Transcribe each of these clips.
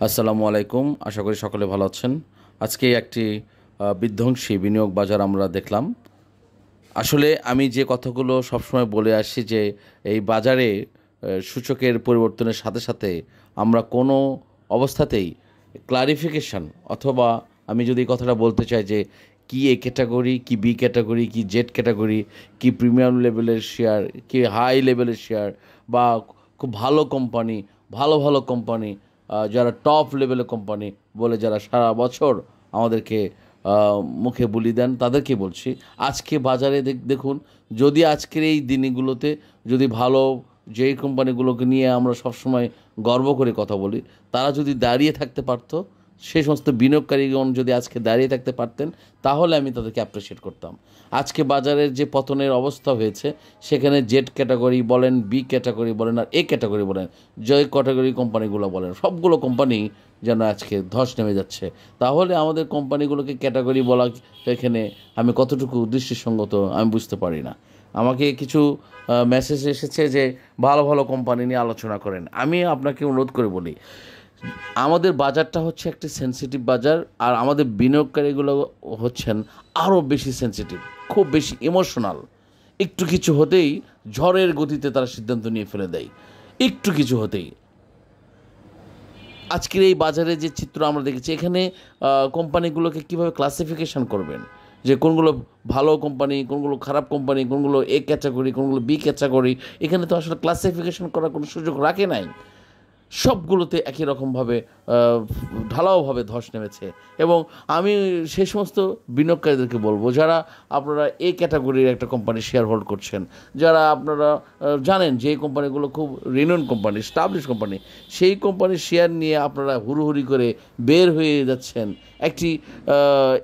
আসসালামু আলাইকুম। আশা করি সকলে ভালো আছেন। আজকে একটি বিধ্বংসী বিনিয়োগ বাজার আমরা দেখলাম। আসলে আমি যে কথাগুলো সবসময় বলে আসি যে এই বাজারে সূচকের পরিবর্তনের সাথে সাথে আমরা কোনো অবস্থাতেই ক্লারিফিকেশন অথবা আমি যদি এই কথাটা বলতে চাই যে কি এ ক্যাটাগরি, কি বি ক্যাটাগরি, কি জেড ক্যাটাগরি, কি প্রিমিয়াম লেভেলের শেয়ার, কি হাই লেভেলের শেয়ার, বা খুব ভালো কোম্পানি, ভালো ভালো কোম্পানি, যারা টপ লেভেলের কোম্পানি বলে যারা সারা বছর আমাদেরকে মুখে বুলি দেন তাদেরকে বলছি, আজকে বাজারে দেখুন, যদি আজকের এই দিনগুলোতে যদি ভালো যেই কোম্পানিগুলোকে নিয়ে আমরা সবসময় গর্ব করে কথা বলি, তারা যদি দাঁড়িয়ে থাকতে পারতো, সেই সমস্ত বিনিয়োগকারীগণ যদি আজকে দাঁড়িয়ে থাকতে পারতেন, তাহলে আমি তাদেরকে অ্যাপ্রিসিয়েট করতাম। আজকে বাজারের যে পতনের অবস্থা হয়েছে, সেখানে জেড ক্যাটাগরি বলেন, বি ক্যাটাগরি বলেন, আর এ ক্যাটাগরি বলেন, যে ক্যাটাগরি কোম্পানিগুলো বলেন, সবগুলো কোম্পানি যেন আজকে ধস নেমে যাচ্ছে। তাহলে আমাদের কোম্পানিগুলোকে ক্যাটাগরি বলা এখানে আমি কতটুকু দৃষ্টিসঙ্গত আমি বুঝতে পারি না। আমাকে কিছু মেসেজ এসেছে যে ভালো ভালো কোম্পানি নিয়ে আলোচনা করেন। আমি আপনাকে অনুরোধ করে বলি, আমাদের বাজারটা হচ্ছে একটি সেনসিটিভ বাজার, আর আমাদের বিনিয়োগকারীগুলো হচ্ছেন আরও বেশি সেনসিটিভ, খুব বেশি ইমোশনাল। একটু কিছু হতেই ঝড়ের গতিতে তারা সিদ্ধান্ত নিয়ে ফেলে দেয়, একটু কিছু হতেই। আজকের এই বাজারে যে চিত্র আমরা দেখেছি, এখানে কোম্পানিগুলোকে কীভাবে ক্লাসিফিকেশন করবেন, যে কোনগুলো ভালো কোম্পানি, কোনগুলো খারাপ কোম্পানি, কোনগুলো এ ক্যাটাগরি, কোনগুলো বি ক্যাটাগরি, এখানে তো আসলে ক্লাসিফিকেশন করার কোনো সুযোগ রাখে নাই। সবগুলোতে একই রকমভাবে ঢালাওভাবে ধস নেমেছে। এবং আমি সেই সমস্ত বিনিয়োগকারীদেরকে বলবো, যারা আপনারা এই ক্যাটাগরির একটা কোম্পানি শেয়ার হোল্ড করছেন, যারা আপনারা জানেন যে এই কোম্পানিগুলো খুব রিনোন কোম্পানি, স্টাবলিশ কোম্পানি, সেই কোম্পানির শেয়ার নিয়ে আপনারা হুড়ুহুড়ি করে বের হয়ে যাচ্ছেন, একটি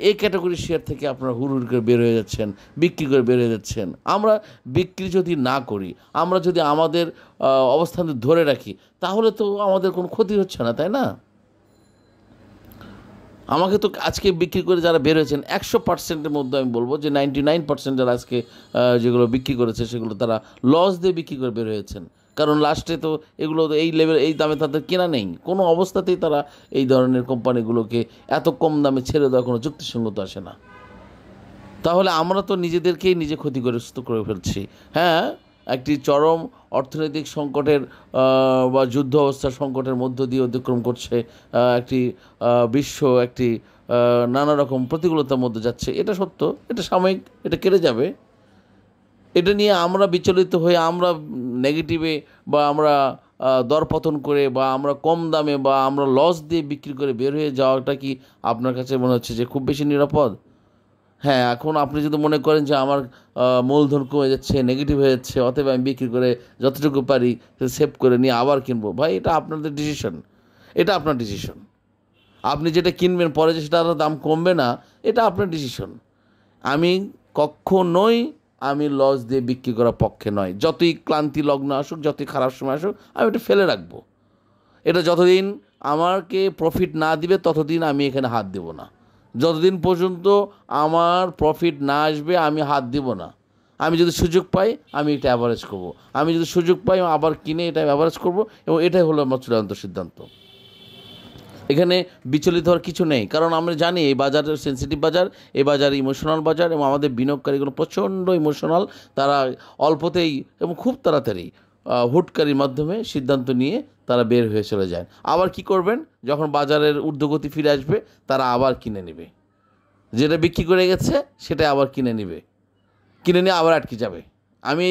এই ক্যাটাগরির শেয়ার থেকে আপনারা হুড়ুহুড়ি করে বের হয়ে যাচ্ছেন, বিক্রি করে বের হয়ে যাচ্ছেন। আমরা বিক্রি যদি না করি, আমরা যদি আমাদের অবস্থান ধরে রাখি, তাহলে তো আমাদের কোনো ক্ষতি হচ্ছে না, তাই না? আমাকে তো আজকে বিক্রি করে যারা বের হয়েছেন 100%-এর মধ্যে আমি বলবো যে 99% যারা আজকে যেগুলো বিক্রি করেছে, সেগুলো তারা লস দিয়ে বিক্রি করে বের হয়েছেন। কারণ লাস্টে তো এগুলো তো এই লেভেল, এই দামে তাদের কেনা নেই, কোনো অবস্থাতেই তারা এই ধরনের কোম্পানিগুলোকে এত কম দামে ছেড়ে দেওয়া কোনো যুক্তিসঙ্গত আসে না। তাহলে আমরা তো নিজেদেরকেই নিজে ক্ষতিগ্রস্ত করে ফেলছি। হ্যাঁ, একটি চরম অর্থনৈতিক সংকটের বা যুদ্ধ অবস্থার সংকটের মধ্য দিয়ে অতিক্রম করছে একটি বিশ্ব, একটি নানা রকম প্রতিকূলতার মধ্যে যাচ্ছে, এটা সত্য, এটা সাময়িক, এটা কেটে যাবে। এটা নিয়ে আমরা বিচলিত হয়ে আমরা নেগেটিভে বা আমরা দরপতন করে বা আমরা কম দামে বা আমরা লস দিয়ে বিক্রি করে বের হয়ে যাওয়াটা কি আপনার কাছে মনে হচ্ছে যে খুব বেশি নিরাপদ? হ্যাঁ, এখন আপনি যদি মনে করেন যে আমার মূলধন কমে যাচ্ছে, নেগেটিভ হয়ে যাচ্ছে, অতএব আমি বিক্রি করে যতটুকু পারি সেভ করে নিয়ে আবার কিনবো, ভাই এটা আপনাদের ডিসিশন, এটা আপনার ডিসিশন। আপনি যেটা কিনবেন পরে যে সেটা আরও দাম কমবে না, এটা আপনার ডিসিশন। আমি কখনোই আমি লস দিয়ে বিক্রি করার পক্ষে নয়। যতই ক্লান্তি লগ্ন আসুক, যতই খারাপ সময় আসুক, আমি এটা ফেলে রাখবো। এটা যতদিন আমাকে প্রফিট না দিবে ততদিন আমি এখানে হাত দেব না। যতদিন পর্যন্ত আমার প্রফিট না আসবে আমি হাত দিব না। আমি যদি সুযোগ পাই আমি এটা অ্যাভারেজ করব, আমি যদি সুযোগ পাই আবার কিনে এটা অ্যাভারেজ করব, এবং এটাই হলো আমার চূড়ান্ত সিদ্ধান্ত। এখানে বিচলিত হওয়ার কিছু নেই, কারণ আমরা জানি এই বাজার সেন্সিটিভ বাজার, এই বাজার ইমোশনাল বাজার, এবং আমাদের বিনিয়োগকারীগুলো প্রচণ্ড ইমোশনাল। তারা অল্পতেই এবং খুব তাড়াতাড়ি হুটকারির মাধ্যমে সিদ্ধান্ত নিয়ে তারা বের হয়ে চলে যায়। আবার কি করবেন, যখন বাজারের ঊর্ধ্বগতি ফিরে আসবে তারা আবার কিনে নেবে, যেটা বিক্রি করে গেছে সেটা আবার কিনে নেবে, কিনে নিয়ে আবার আটকে যাবে। আমি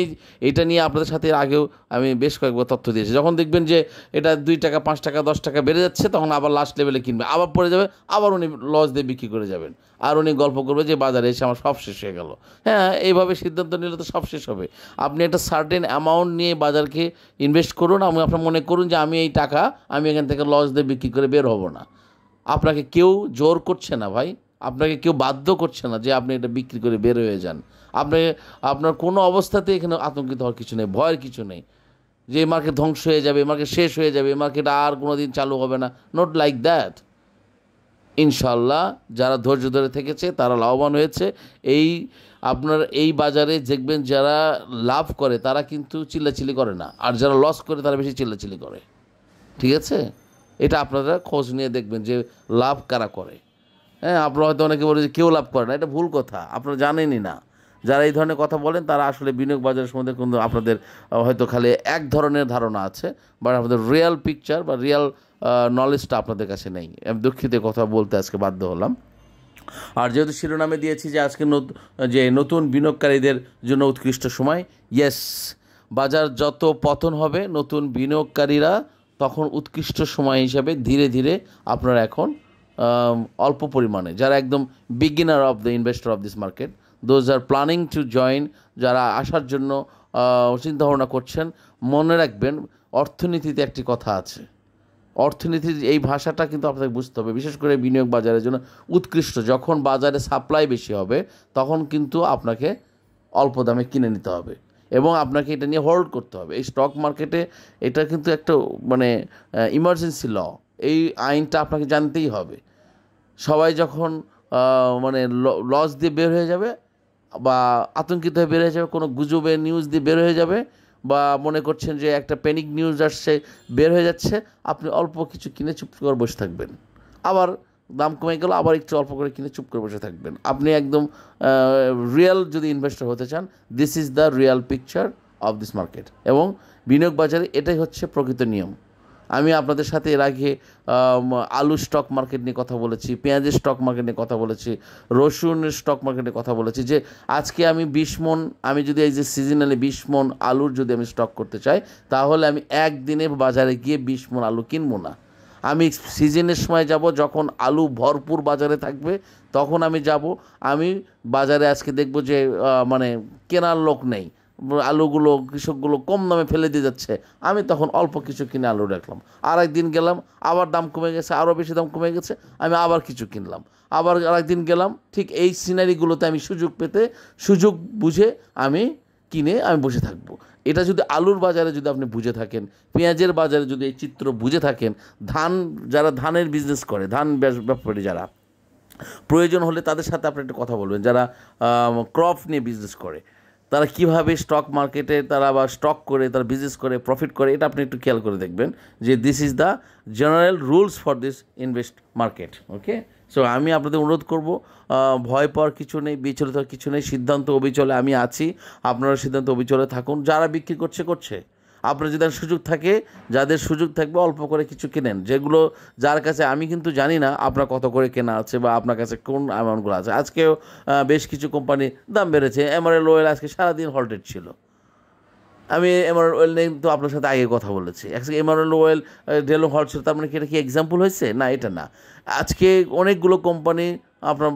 এইটা নিয়ে আপনাদের সাথে আগেও আমি বেশ কয়েকবার তথ্য দিয়েছি। যখন দেখবেন যে এটা 2 টাকা, 5 টাকা, 10 টাকা বেড়ে যাচ্ছে, তখন আবার লাস্ট লেভেলে কিনবে, আবার পড়ে যাবে, আবার উনি লস দিয়ে বিক্রি করে যাবেন, আর উনি গল্প করবে যে বাজারে এসে আমার সব শেষ হয়ে গেল। হ্যাঁ, এইভাবে সিদ্ধান্ত নিলে তো সব শেষ হবে। আপনি একটা সার্টেন অ্যামাউন্ট নিয়ে বাজারকে ইনভেস্ট করুন, এবং আপনার মনে করুন যে আমি এই টাকা আমি এখান থেকে লস দিয়ে বিক্রি করে বের হব না। আপনাকে কেউ জোর করছে না ভাই, আপনাকে কেউ বাধ্য করছে না যে আপনি এটা বিক্রি করে বের হয়ে যান। আপনি আপনার কোনো অবস্থাতে এখানে আতঙ্কিত হওয়ার কিছু নেই, ভয়ের কিছু নেই যে এই মার্কেট ধ্বংস হয়ে যাবে, মার্কেট শেষ হয়ে যাবে, মার্কেট আর কোনো দিন চালু হবে না। Not like that. ইনশাল্লাহ যারা ধৈর্য ধরে থেকেছে তারা লাভবান হয়েছে। এই আপনার এই বাজারে দেখবেন যারা লাভ করে তারা কিন্তু চিল্লাচিল্লি করে না, আর যারা লস করে তারা বেশি চিল্লাচিল্লি করে। ঠিক আছে? এটা আপনারা খোঁজ নিয়ে দেখবেন যে লাভ কারা করে। হ্যাঁ, আপনারা হয়তো অনেকে বলে যে কেউ লাভ করে না, এটা ভুল কথা, আপনারা জানেনই না। যারা এই ধরনের কথা বলেন তারা আসলে বিনিয়োগ বাজারের সম্বন্ধে কিন্তু আপনাদের হয়তো খালি এক ধরনের ধারণা আছে, বাট আপনাদের রিয়েল পিকচার বা রিয়েল নলেজটা আপনাদের কাছে নেই। আমি দুঃখিত কথা বলতে আজকে বাধ্য হলাম। আর যেহেতু শিরোনামে দিয়েছি যে আজকে নতুন বিনিয়োগকারীদের জন্য উৎকৃষ্ট সময়, ইয়েস, বাজার যত পতন হবে নতুন বিনিয়োগকারীরা তখন উৎকৃষ্ট সময় হিসাবে ধীরে ধীরে আপনারা এখন অল্প পরিমাণে যারা একদম beginner of the investor of this market, those are planning to join, যারা আসার জন্য চিন্তাভাবনা করছেন, মনে রাখবেন অর্থনীতিতে একটি কথা আছে, অর্থনীতির এই ভাষাটা কিন্তু আপনাকে বুঝতে হবে। বিশেষ করে বিনিয়োগ বাজারের জন্য উৎকৃষ্ট, যখন বাজারে সাপ্লাই বেশি হবে তখন কিন্তু আপনাকে অল্প দামে কিনে নিতে হবে এবং আপনাকে এটা নিয়ে হোল্ড করতে হবে। এই স্টক মার্কেটে এটা কিন্তু একটা মানে ইমার্জেন্সি ল, এই আইনটা আপনাকে জানতেই হবে। সবাই যখন মানে লস দিয়ে বের হয়ে যাবে বা আতঙ্কিত হয়ে বের হয়ে যাবে, কোনো গুজবে নিউজ দিয়ে বের হয়ে যাবে বা মনে করছেন যে একটা প্যানিক নিউজ আসছে বের হয়ে যাচ্ছে, আপনি অল্প কিছু কিনে চুপ করে বসে থাকবেন, আবার দাম কমে গেল আবার একটু অল্প করে কিনে চুপ করে বসে থাকবেন। আপনি একদম রিয়েল যদি ইনভেস্টর হতে চান, this is the real picture of this market. এবং বিনিয়োগ বাজারে এটাই হচ্ছে প্রকৃত নিয়ম। আমি আপনাদের সাথে এর আগে আলু স্টক মার্কেট নিয়ে কথা বলেছি, পেঁয়াজের স্টক মার্কেট নিয়ে কথা বলেছি, রসুনের স্টক মার্কেটে কথা বলেছি যে আজকে আমি 20 মণ, আমি যদি এই যে সিজনালি 20 মণ আলুর যদি আমি স্টক করতে চাই তাহলে আমি একদিনে বাজারে গিয়ে 20 মণ আলু কিনবো না। আমি সিজনের সময় যাব, যখন আলু ভরপুর বাজারে থাকবে তখন আমি যাব। আমি বাজারে আজকে দেখব যে মানে কেনার লোক নেই, আলুগুলো কৃষকগুলো কম দামে ফেলে দিয়ে যাচ্ছে, আমি তখন অল্প কিছু কিনে আলু রাখলাম। আর একদিন গেলাম আবার দাম কমে গেছে, আরও বেশি দাম কমে গেছে, আমি আবার কিছু কিনলাম। আবার আরেকদিন গেলাম, ঠিক এই সিনারিগুলোতে আমি সুযোগ বুঝে আমি কিনে আমি বসে থাকবো। এটা যদি আলুর বাজারে যদি আপনি বুঝে থাকেন, পেঁয়াজের বাজারে যদি এই চিত্র বুঝে থাকেন, যারা ধানের বিজনেস করে, ধান ব্যাপারী যারা, প্রয়োজন হলে তাদের সাথে আপনি একটা কথা বলবেন, যারা ক্রপ নিয়ে বিজনেস করে, তারা কীভাবে স্টক মার্কেটে তারা বা স্টক করে তারা বিজনেস করে প্রফিট করে, এটা আপনি একটু খেয়াল করে দেখবেন যে this is the general rules for this invest market. Okay, so আমি আপনাদের অনুরোধ করব, ভয় পাওয়ার কিছু নেই, বিচলিত হওয়ার কিছু নেই, সিদ্ধান্ত অবিচলে আমি আছি, আপনারা সিদ্ধান্ত অবিচলে থাকুন। যারা বিক্রি করছে, আপনার যদি সুযোগ থাকে, যাদের সুযোগ থাকবে অল্প করে কিছু কেনেন, যেগুলো যার কাছে আমি কিন্তু জানি না আপনার কত করে কেনা আছে বা আপনার কাছে কোন অ্যামাউন্টগুলো আছে। আজকেও বেশ কিছু কোম্পানি দাম বেড়েছে, এমআরএল অয়েল আজকে সারাদিন হল্টেড ছিল। আমি এমআরএল অয়েল নিয়ে তো আপনার সাথে আগে কথা বলেছি, আজকে এমআরএল অয়েল ডেলো হল্ট ছিল, তার মানে কি এটা কি এক্সাম্পল হয়েছে? না, এটা না। আজকে অনেকগুলো কোম্পানি আপনার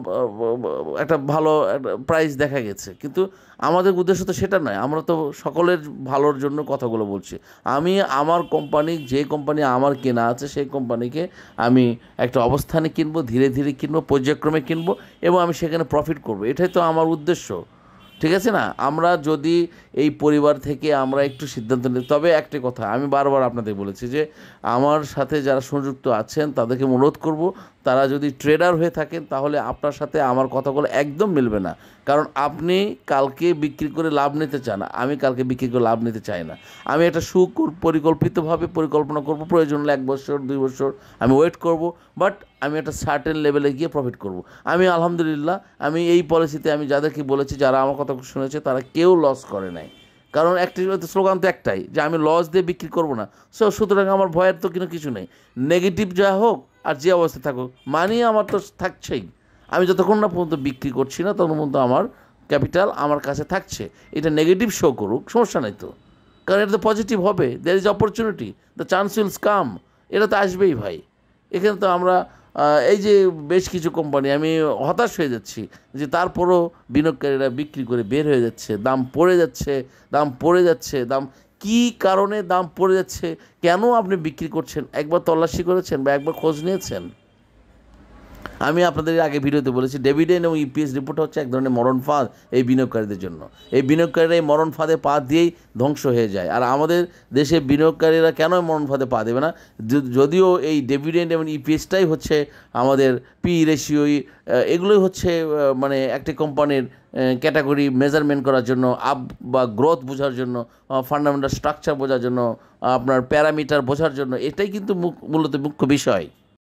একটা ভালো একটা প্রাইস দেখা গেছে, কিন্তু আমাদের উদ্দেশ্য তো সেটা নয়, আমরা তো সকলের ভালোর জন্য কথাগুলো বলছি। আমি আমার কোম্পানি, যে কোম্পানি আমার কেনা আছে সেই কোম্পানিকে আমি একটা অবস্থানে কিনবো, ধীরে ধীরে কিনবো, পর্যায়ক্রমে কিনবো এবং আমি সেখানে প্রফিট করবো, এটাই তো আমার উদ্দেশ্য। ঠিক আছে না? আমরা যদি এই পরিবার থেকে আমরা একটু সিদ্ধান্ত নিই, তবে একটি কথা আমি বারবার আপনাদের বলেছি যে আমার সাথে যারা সংযুক্ত আছেন তাদেরকে অনুরোধ করব, তারা যদি ট্রেডার হয়ে থাকেন তাহলে আপনার সাথে আমার কথাগুলো একদম মিলবে না। কারণ আপনি কালকে বিক্রি করে লাভ নিতে চান, আমি কালকে বিক্রি করে লাভ নিতে চাই না। আমি একটা পরিকল্পিতভাবে পরিকল্পনা করব, প্রয়োজন হলে 1 বছর 2 বছর আমি ওয়েট করব, বাট আমি একটা সার্টেন লেভেলে গিয়ে প্রফিট করব। আমি আলহামদুলিল্লাহ আমি এই পলিসিতে আমি যাদেরকে বলেছি, যারা আমার কথা শুনেছে, তারা কেউ লস করে নাই। কারণ একটি স্লোগান তো একটাই যে আমি লস দিয়ে বিক্রি করব না। সুতরাং আমার ভয়ের তো কিছু নেই, নেগেটিভ যা হোক আর যে অবস্থা থাকুক, মানি আমার তো থাকছেই। আমি যতক্ষণ না পর্যন্ত বিক্রি করছি না ততক্ষণ পর্যন্ত আমার ক্যাপিটাল আমার কাছে থাকছে। এটা নেগেটিভ শো করুক, সমস্যা নেই তো, কারণ এটা তো পজিটিভ হবে। There is opportunity, the chance wills come, এটা তো আসবেই ভাই। এখানে তো আমরা এই যে বেশ কিছু কোম্পানি, আমি হতাশ হয়ে যাচ্ছি যে তারপরও বিনিয়োগকারীরা বিক্রি করে বের হয়ে যাচ্ছে, দাম পড়ে যাচ্ছে। দাম কী কারণে দাম পড়ে যাচ্ছে, কেন আপনি বিক্রি করছেন, একবার তল্লাশি করেছেন বা একবার খোঁজ নিয়েছেন? আমি আপনাদের আগে ভিডিওতে বলেছি ডিভিডেন্ড এবং ইপিএস রিপোর্ট হচ্ছে এক ধরনের মরণ ফাঁদ এই বিনিয়োগকারীদের জন্য। এই বিনিয়োগকারীরা এই মরণ ফাঁদে পা দিয়েই ধ্বংস হয়ে যায়। আর আমাদের দেশে বিনিয়োগকারীরা কেন মরণ ফাঁদে পা দেবে না? যদিও এই ডিভিডেন্ড এবং ইপিএসটাই হচ্ছে আমাদের পি রেশিও, এগুলোই হচ্ছে মানে একটি কোম্পানির ক্যাটাগরি মেজারমেন্ট করার জন্য, আপ বা গ্রোথ বোঝার জন্য, ফান্ডামেন্টাল স্ট্রাকচার বোঝার জন্য, আপনার প্যারামিটার বোঝার জন্য, এটাই কিন্তু মূলত মুখ্য বিষয়।